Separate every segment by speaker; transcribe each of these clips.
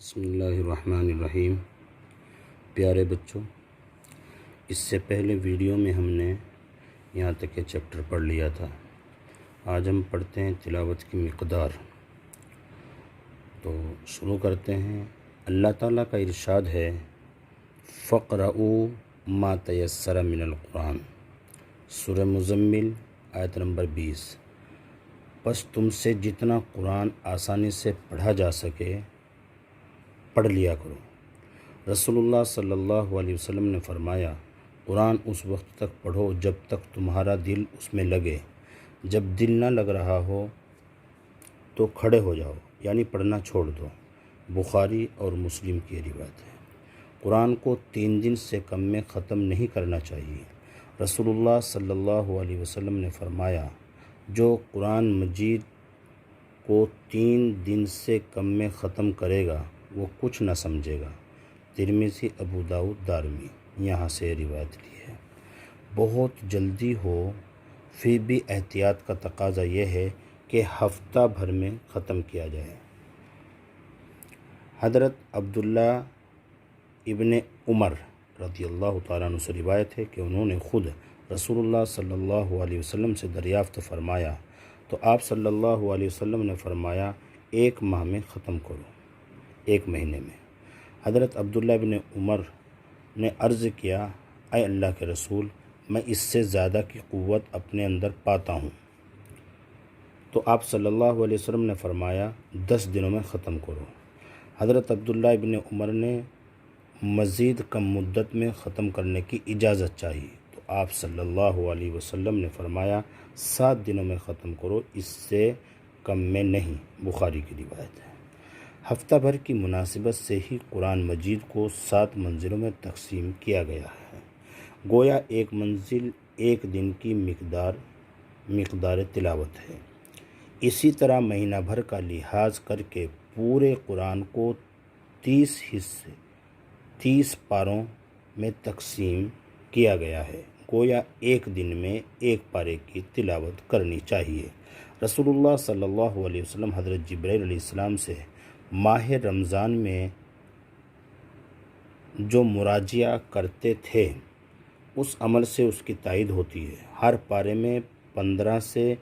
Speaker 1: بسم اللہ الرحمن الرحیم۔ پیارے بچوں، اس سے پہلے ویڈیو میں ہم نے یہاں تک یہ چیپٹر پڑھ لیا تھا۔ آج ہم پڑھتے ہیں تلاوت کی مقدار۔ تو شروع کرتے ہیں۔ اللہ تعالیٰ کا ارشاد ہے، فَقْرَؤُوا مَا تَيَسَّرَ مِنَ الْقُرْآنِ، سورہ مزمل آیت نمبر 20۔ بس تم سے جتنا قرآن آسانی سے پڑھا جا سکے پڑھ لیا کرو۔ رسول اللہ صلی اللہ علیہ وسلم نے فرمایا، قرآن اس وقت تک پڑھو جب تک تمہارا دل اس میں لگے، جب دل نہ لگ رہا ہو تو کھڑے ہو جاؤ، یعنی پڑھنا چھوڑ دو۔ بخاری اور مسلم کی روایت ہے۔ قرآن کو 3 دن سے کم میں ختم نہیں کرنا چاہیے۔ رسول اللہ صلی اللہ علیہ وسلم نے فرمایا، جو قرآن مجید کو 3 دن سے کم میں ختم کرے گا وہ کچھ نہ سمجھے گا۔ ترمذی، ابو داؤد، دارمی یہاں سے روایت لی ہے۔ بہت جلدی ہو پھر بھی احتیاط کا تقاضا یہ ہے کہ ہفتہ بھر میں ختم کیا جائے۔ حضرت عبداللہ ابن عمر رضی اللہ تعالیٰ عنہ سے روایت ہے کہ انہوں نے خود رسول اللہ صلی اللہ علیہ وسلم سے دریافت فرمایا تو آپ صلی اللہ علیہ وسلم نے فرمایا، 1 ماہ میں ختم کرو، 1 مہینے میں۔ حضرت عبداللہ ابن عمر نے عرض کیا، اے اللہ کے رسول، میں اس سے زیادہ کی قوت اپنے اندر پاتا ہوں۔ تو آپ صلی اللہ علیہ وسلم نے فرمایا، 10 دنوں میں ختم کرو۔ حضرت عبداللہ ابن عمر نے مزید کم مدت میں ختم کرنے کی اجازت چاہی تو آپ صلی اللہ علیہ وسلم نے فرمایا، 7 دنوں میں ختم کرو، اس سے کم میں نہیں۔ بخاری کی روایت ہے۔ ہفتہ بھر کی مناسبت سے ہی قرآن مجید کو 7 منزلوں میں تقسیم کیا گیا ہے۔ گویا ایک منزل 1 دن کی مقدار تلاوت ہے۔ اسی طرح مہینہ بھر کا لحاظ کر کے پورے قرآن کو 30 پاروں میں تقسیم کیا گیا ہے۔ گویا 1 دن میں 1 پارے کی تلاوت کرنی چاہیے۔ رسول اللہ صلی اللہ علیہ وسلم حضرت جبرائیل علیہ السلام سے ماہ رمضان میں جو مراجعہ کرتے تھے اس عمل سے اس کی تائید ہوتی ہے۔ ہر پارے میں 15 سے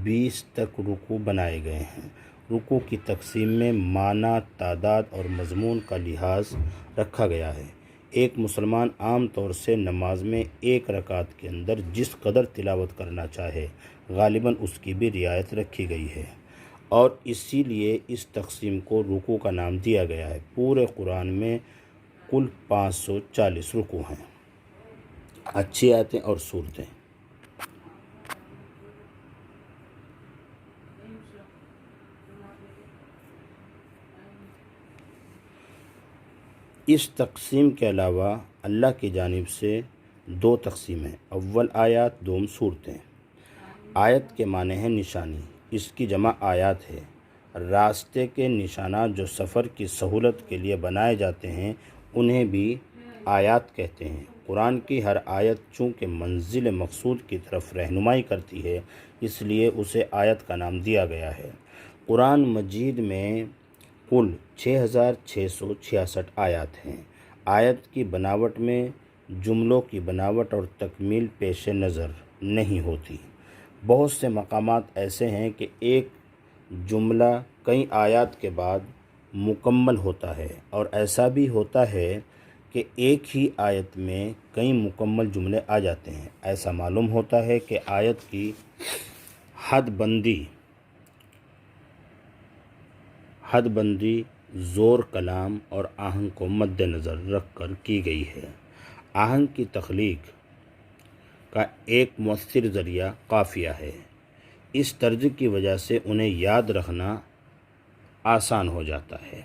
Speaker 1: 20 تک رکوع بنائے گئے ہیں۔ رکوع کی تقسیم میں معنی، تعداد اور مضمون کا لحاظ رکھا گیا ہے۔ ایک مسلمان عام طور سے نماز میں 1 رکعت کے اندر جس قدر تلاوت کرنا چاہے غالباً اس کی بھی رعایت رکھی گئی ہے، اور اسی لیے اس تقسیم کو رکوع کا نام دیا گیا ہے۔ پورے قرآن میں کل 540 رکوع ہیں۔ اچھی آیتیں اور سورتیں۔ اس تقسیم کے علاوہ اللہ کی جانب سے 2 تقسیم ہیں، اول آیات، دوم سورتیں۔ آیت کے معنی ہے نشانی، اس کی جمع آیات ہے۔ راستے کے نشانات جو سفر کی سہولت کے لیے بنائے جاتے ہیں انہیں بھی آیات کہتے ہیں۔ قرآن کی ہر آیت چونکہ منزل مقصود کی طرف رہنمائی کرتی ہے اس لیے اسے آیت کا نام دیا گیا ہے۔ قرآن مجید میں کل 6666 آیات ہیں۔ آیت کی بناوٹ میں جملوں کی بناوٹ اور تکمیل پیش نظر نہیں ہوتی۔ بہت سے مقامات ایسے ہیں کہ ایک جملہ کئی آیات کے بعد مکمل ہوتا ہے، اور ایسا بھی ہوتا ہے کہ ایک ہی آیت میں کئی مکمل جملے آ جاتے ہیں۔ ایسا معلوم ہوتا ہے کہ آیت کی حد بندی زور کلام اور آہنگ کو مد نظر رکھ کر کی گئی ہے۔ آہنگ کی تخلیق کا ایک مؤثر ذریعہ قافیہ ہے۔ اس طرز کی وجہ سے انہیں یاد رکھنا آسان ہو جاتا ہے۔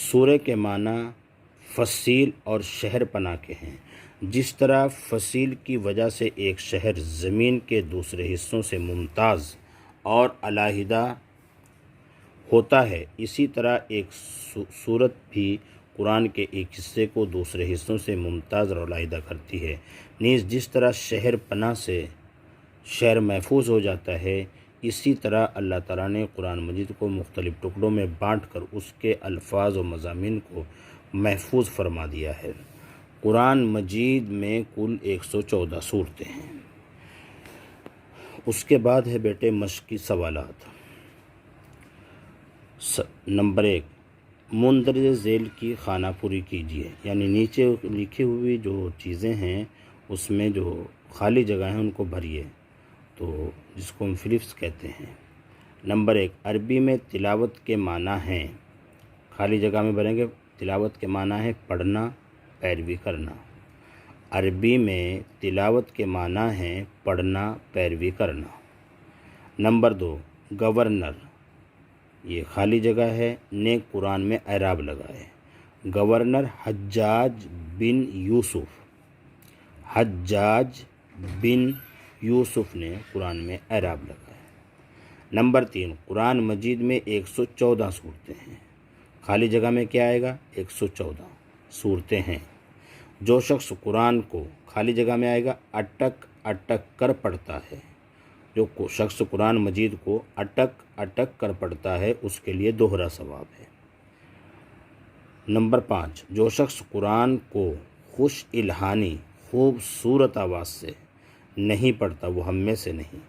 Speaker 1: سورہ کے معنی فصیل اور شہر پناہ کے ہیں۔ جس طرح فصیل کی وجہ سے ایک شہر زمین کے دوسرے حصوں سے ممتاز اور علیحدہ ہوتا ہے، اسی طرح ایک سورت بھی قرآن کے ایک حصے کو دوسرے حصوں سے ممتاز اور علیحدہ کرتی ہے۔ نیز جس طرح شہر پناہ سے شہر محفوظ ہو جاتا ہے، اسی طرح اللہ تعالیٰ نے قرآن مجید کو مختلف ٹکڑوں میں بانٹ کر اس کے الفاظ و مضامین کو محفوظ فرما دیا ہے۔ قرآن مجید میں کل 114 صورتیں ہیں۔ اس کے بعد ہے بیٹے مشقی سوالات۔ نمبر 1، مندرجہ ذیل کی خانہ پوری کیجیے، یعنی نیچے لکھی ہوئی جو چیزیں ہیں اس میں جو خالی جگہ ہیں ان کو بھریے، تو جس کو ہم فلپس کہتے ہیں۔ نمبر 1، عربی میں تلاوت کے معنی ہیں، خالی جگہ میں بھریں گے، تلاوت کے معنی ہے پڑھنا، پیروی کرنا۔ عربی میں تلاوت کے معنی ہیں پڑھنا، پیروی کرنا۔ نمبر 2، گورنر، یہ خالی جگہ ہے، نے قرآن میں اعراب لگائے۔ گورنر حجاج بن یوسف، حجاج بن یوسف نے قرآن میں اعراب لگائے۔ نمبر 3، قرآن مجید میں 114 صورتیں ہیں، خالی جگہ میں کیا آئے گا؟ 114 صورتیں ہیں۔ جو شخص قرآن کو خالی جگہ میں آئے گا اٹک اٹک کر پڑھتا ہے، جو شخص قرآن مجید کو اٹک اٹک کر پڑھتا ہے اس کے لیے دوہرا ثواب ہے۔ نمبر 5، جو شخص قرآن کو خوش الہانی خوبصورت آواز سے نہیں پڑھتا وہ ہم میں سے نہیں۔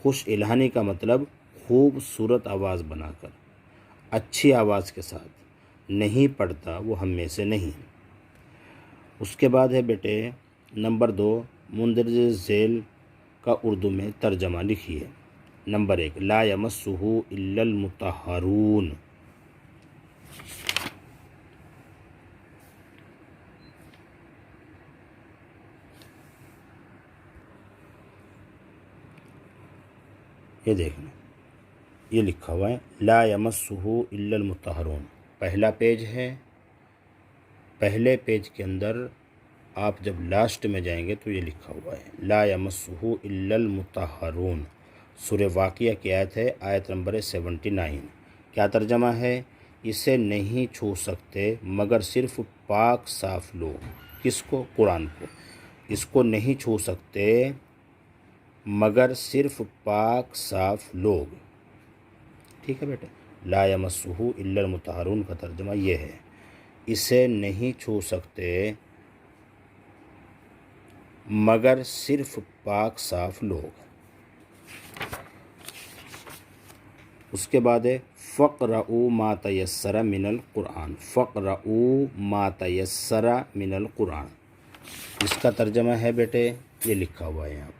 Speaker 1: خوش الہانی کا مطلب خوبصورت آواز بنا کر، اچھی آواز کے ساتھ نہیں پڑھتا وہ ہم میں سے نہیں۔ اس کے بعد ہے بیٹے نمبر 2، مندرجہ ذیل کا اردو میں ترجمہ لکھیے۔ نمبر 1، لا یمسہ الا المطہرون۔ یہ دیکھیں، یہ لکھا ہوا ہے لا یمسہ الا المطہرون، پہلا پیج ہے۔ پہلے پیج کے اندر آپ جب لاسٹ میں جائیں گے تو یہ لکھا ہوا ہے لا یمسہ الا المطہرون۔ سورہ واقعہ کی آیت ہے، آیت نمبر 79۔ کیا ترجمہ ہے؟ اسے نہیں چھو سکتے مگر صرف پاک صاف لوگ۔ کس کو؟ قرآن کو۔ اس کو نہیں چھو سکتے مگر صرف پاک صاف لوگ۔ ٹھیک ہے بیٹے، لا یمسہ الا المطہرون کا ترجمہ یہ ہے، اسے نہیں چھو سکتے مگر صرف پاک صاف لوگ۔ اس کے بعد ہے فَاقْرَؤُوا مَا تَيَسَّرَ مِنَ الْقُرْآنِ، فَاقْرَؤُوا مَا تَيَسَّرَ مِنَ الْقُرْآنِ۔ اس کا ترجمہ ہے بیٹے، یہ لکھا ہوا ہے یہاں پر،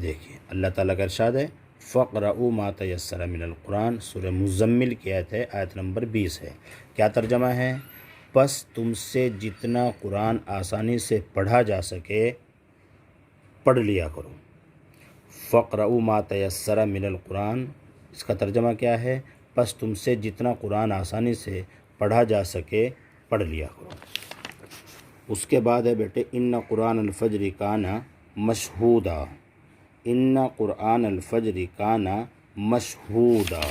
Speaker 1: دیکھیے اللہ تعالیٰ کا ارشاد ہے فَاقْرَؤُوا مَا تَيَسَّرَ مِنَ الْقُرْآنِ۔ سورہ مزمل کی آیت ہے، آیت نمبر 20 ہے۔ کیا ترجمہ ہے؟ پس تم سے جتنا قرآن آسانی سے پڑھا جا سکے پڑھ لیا کرو۔ فَاقْرَؤُوا مَا تَيَسَّرَ مِنَ الْقُرْآنِ، اس کا ترجمہ کیا ہے؟ پس تم سے جتنا قرآن آسانی سے پڑھا جا سکے پڑھ لیا کرو۔ اس کے بعد ہے بیٹے ان قرآن الفجر کان مشہودا، ان قرآن الفجر کان مشہودا،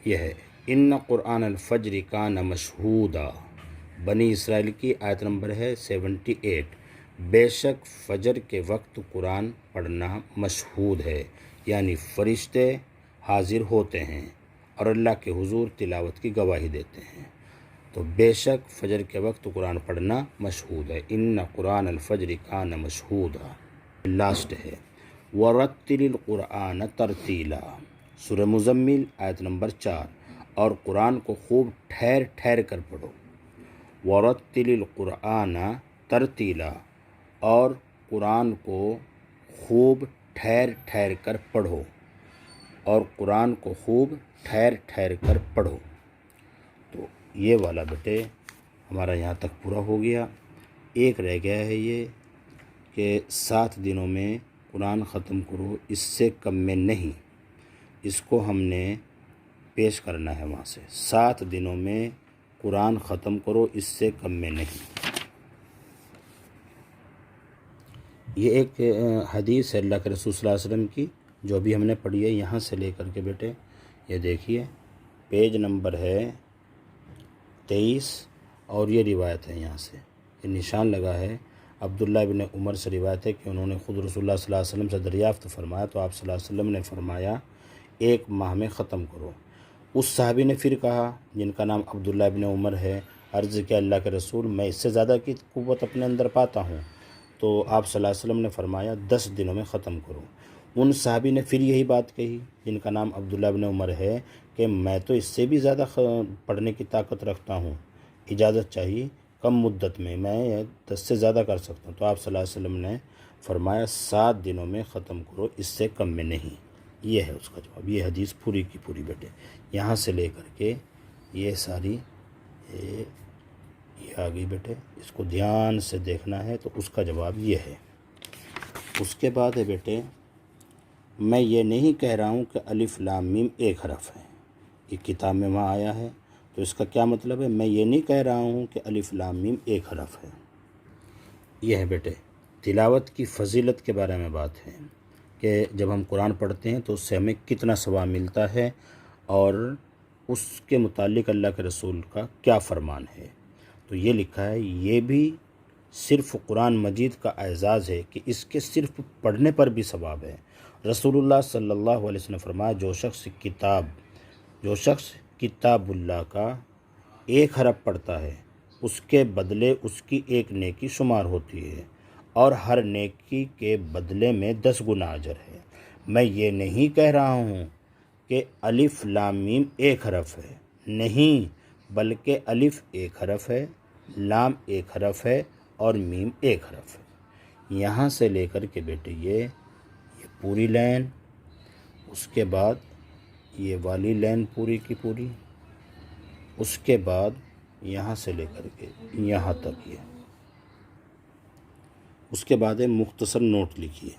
Speaker 1: یہ ہے ان قرآن الفجر کان مشہودا۔ بنی اسرائیل کی آیت نمبر ہے 78۔ بے شک فجر کے وقت قرآن پڑھنا مشہود ہے، یعنی فرشتے حاضر ہوتے ہیں اور اللہ کے حضور تلاوت کی گواہی دیتے ہیں، تو بے شک فجر کے وقت قرآن پڑھنا مشہود ہے۔ ان قرآن الفجر کان مشہودا۔ لاسٹ ہے وَرَتِّلِ الْقُرْآنَ تَرْتِیلًا، سورہ مزمل آیت نمبر 4، اور قرآن کو خوب ٹھہر ٹھہر کر پڑھو۔ وَرَتِّلِ الْقُرْآنَ تَرْتِیلًا، اور قرآن کو خوب ٹھہر ٹھہر کر پڑھو، اور قرآن کو خوب ٹھہر ٹھہر کر پڑھو۔ تو یہ والا بیٹے ہمارا یہاں تک پورا ہو گیا۔ ایک رہ گیا ہے یہ کہ 7 دنوں میں قرآن ختم کرو، اس سے کم میں نہیں، اس کو ہم نے پیش کرنا ہے وہاں سے۔ 7 دنوں میں قرآن ختم کرو، اس سے کم میں نہیں۔ یہ ایک حدیث ہے اللہ کے رسول صلی اللہ علیہ وسلم کی، جو ابھی ہم نے پڑھی ہے، یہاں سے لے کر کے بیٹے یہ دیکھیے پیج نمبر ہے 23، اور یہ روایت ہے، یہاں سے یہ نشان لگا ہے عبداللہ ابن عمر سے روایت ہے کہ انہوں نے خود رسول اللہ صلی اللہ علیہ وسلم سے دریافت فرمایا تو آپ صلی اللہ علیہ وسلم نے فرمایا 1 ماہ میں ختم کرو۔ اس صحابی نے پھر کہا جن کا نام عبداللہ ابن عمر ہے، عرض کیا اللہ کے رسول میں اس سے زیادہ کی قوت اپنے اندر پاتا ہوں، تو آپ صلی اللہ علیہ وسلم نے فرمایا 10 دنوں میں ختم کرو۔ ان صحابی نے پھر یہی بات کہی جن کا نام عبداللہ ابن عمر ہے کہ میں تو اس سے بھی زیادہ پڑھنے کی طاقت رکھتا ہوں، اجازت چاہیے، کم مدت میں 10 سے زیادہ کر سکتا ہوں۔ تو آپ صلی اللہ علیہ وسلم نے فرمایا 7 دنوں میں ختم کرو، اس سے کم میں نہیں۔ یہ ہے اس کا جواب۔ یہ حدیث پوری کی پوری بیٹے یہاں سے لے کر کے یہ ساری یہ آ گئی بیٹے، اس کو دھیان سے دیکھنا ہے تو اس کا جواب یہ ہے۔ اس کے بعد ہے بیٹے، میں یہ نہیں کہہ رہا ہوں کہ الف لام میم ایک حرف ہے، یہ کتاب میں وہاں آیا ہے، تو اس کا کیا مطلب ہے؟ میں یہ نہیں کہہ رہا ہوں کہ الف لام میم ایک حرف ہے۔ یہ ہے بیٹے تلاوت کی فضیلت کے بارے میں بات ہے کہ جب ہم قرآن پڑھتے ہیں تو اس سے ہمیں کتنا ثواب ملتا ہے اور اس کے متعلق اللہ کے رسول کا کیا فرمان ہے۔ تو یہ لکھا ہے یہ بھی صرف قرآن مجید کا اعزاز ہے کہ اس کے صرف پڑھنے پر بھی ثواب ہے۔ رسول اللہ صلی اللہ علیہ وسلم نے فرمایا جو شخص کتاب اللہ کا 1 حرف پڑھتا ہے اس کے بدلے اس کی 1 نیکی شمار ہوتی ہے اور ہر نیکی کے بدلے میں 10 گنا اجر ہے۔ میں یہ نہیں کہہ رہا ہوں کہ الف لام میم 1 حرف ہے، نہیں، بلکہ الف 1 حرف ہے، لام 1 حرف ہے اور میم 1 حرف ہے۔ یہاں سے لے کر کے بیٹے یہ پوری لائن، اس کے بعد یہ والی لائن پوری کی پوری، اس کے بعد یہاں سے لے کر کے یہاں تک یہ، اس کے بعد مختصر نوٹ لکھیے۔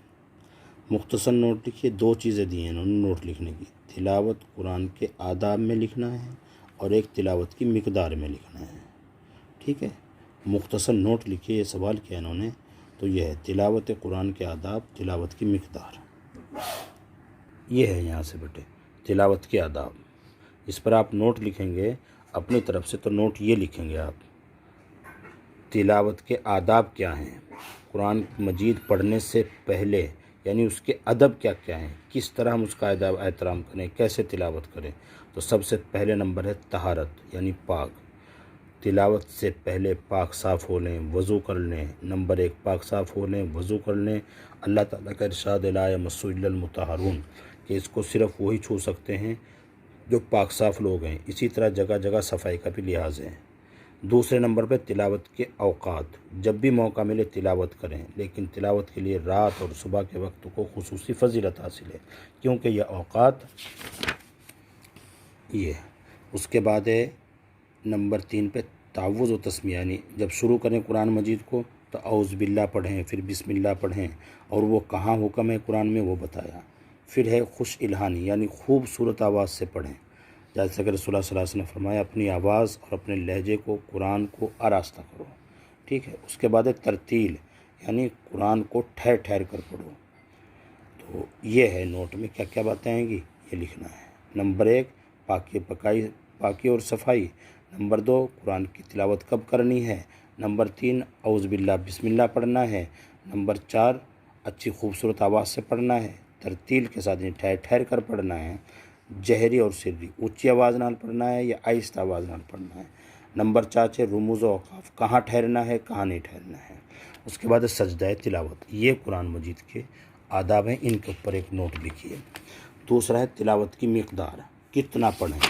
Speaker 1: مختصر نوٹ لکھیے، 2 چیزیں دی ہیں انہوں نے نوٹ لکھنے کی، تلاوت قرآن کے آداب میں لکھنا ہے اور ایک تلاوت کی مقدار میں لکھنا ہے، ٹھیک ہے۔ مختصر نوٹ لکھیے، یہ سوال کیا انہوں نے، تو یہ ہے تلاوت قرآن کے آداب، تلاوت کی مقدار، یہ ہے یہاں سے بیٹے تلاوت کے آداب۔ اس پر آپ نوٹ لکھیں گے اپنی طرف سے، تو نوٹ یہ لکھیں گے آپ تلاوت کے آداب کیا ہیں، قرآن مجید پڑھنے سے پہلے یعنی اس کے ادب کیا کیا ہیں، کس طرح ہم اس کا احترام کریں، کیسے تلاوت کریں۔ تو سب سے پہلے نمبر ہے طہارت یعنی پاک، تلاوت سے پہلے پاک صاف ہو لیں، وضو کر لیں۔ نمبر 1 پاک صاف ہو لیں، وضو کر لیں۔ اللہ تعالیٰ کا ارشاد لا یمسہ الا المطہرون کہ اس کو صرف وہی چھو سکتے ہیں جو پاک صاف لوگ ہیں۔ اسی طرح جگہ جگہ صفائی کا بھی لحاظ ہے۔ دوسرے نمبر پہ تلاوت کے اوقات، جب بھی موقع ملے تلاوت کریں، لیکن تلاوت کے لیے رات اور صبح کے وقت کو خصوصی فضیلت حاصل ہے کیونکہ یہ اوقات یہ۔ اس کے بعد ہے نمبر 3 پہ تعوذ و تسمیہ، یعنی جب شروع کریں قرآن مجید کو تو اعوذ باللہ پڑھیں، پھر بسم اللہ پڑھیں، اور وہ کہاں حکم ہے قرآن میں وہ بتایا۔ پھر ہے خوش الہانی یعنی خوبصورت آواز سے پڑھیں، جیسے کہ رسول اللہ صلی اللہ علیہ وسلم نے فرمایا اپنی آواز اور اپنے لہجے کو قرآن کو آراستہ کرو، ٹھیک ہے۔ اس کے بعد ہے ترتیل یعنی قرآن کو ٹھہر ٹھہر کر پڑھو۔ تو یہ ہے نوٹ میں کیا کیا باتیں آئیں گی یہ لکھنا ہے۔ نمبر 1 پاکی اور صفائی، نمبر 2 قرآن کی تلاوت کب کرنی ہے، نمبر 3 اعوذ باللہ بسم اللہ پڑھنا ہے، نمبر 4 اچھی خوبصورت آواز سے پڑھنا ہے، ترتیل کے ساتھ یعنی ٹھہر ٹھہر کر پڑھنا ہے، جہری اور سری اونچی آواز نال پڑھنا ہے یا آہستہ آواز نال پڑھنا ہے، نمبر 4 رموز و اوقاف، کہاں ٹھہرنا ہے کہاں نہیں ٹھہرنا ہے۔ اس کے بعد سجدہ تلاوت، یہ قرآن مجید کے آداب ہیں، ان کے اوپر ایک نوٹ لکھیے۔ دوسرا ہے تلاوت کی مقدار، کتنا پڑھیں،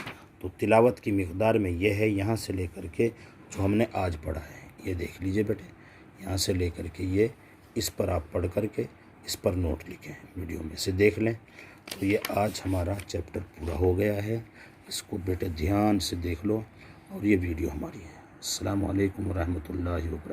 Speaker 1: تو تلاوت کی مقدار میں یہ ہے یہاں سے لے کر کے جو ہم نے آج پڑھا ہے، یہ دیکھ لیجئے بیٹے، یہاں سے لے کر کے یہ اس پر آپ پڑھ کر کے اس پر نوٹ لکھیں، ویڈیو میں سے دیکھ لیں۔ تو یہ آج ہمارا چیپٹر پورا ہو گیا ہے، اس کو بیٹے دھیان سے دیکھ لو، اور یہ ویڈیو ہماری ہے۔ السلام علیکم ورحمۃ اللہ وبرکاتہ۔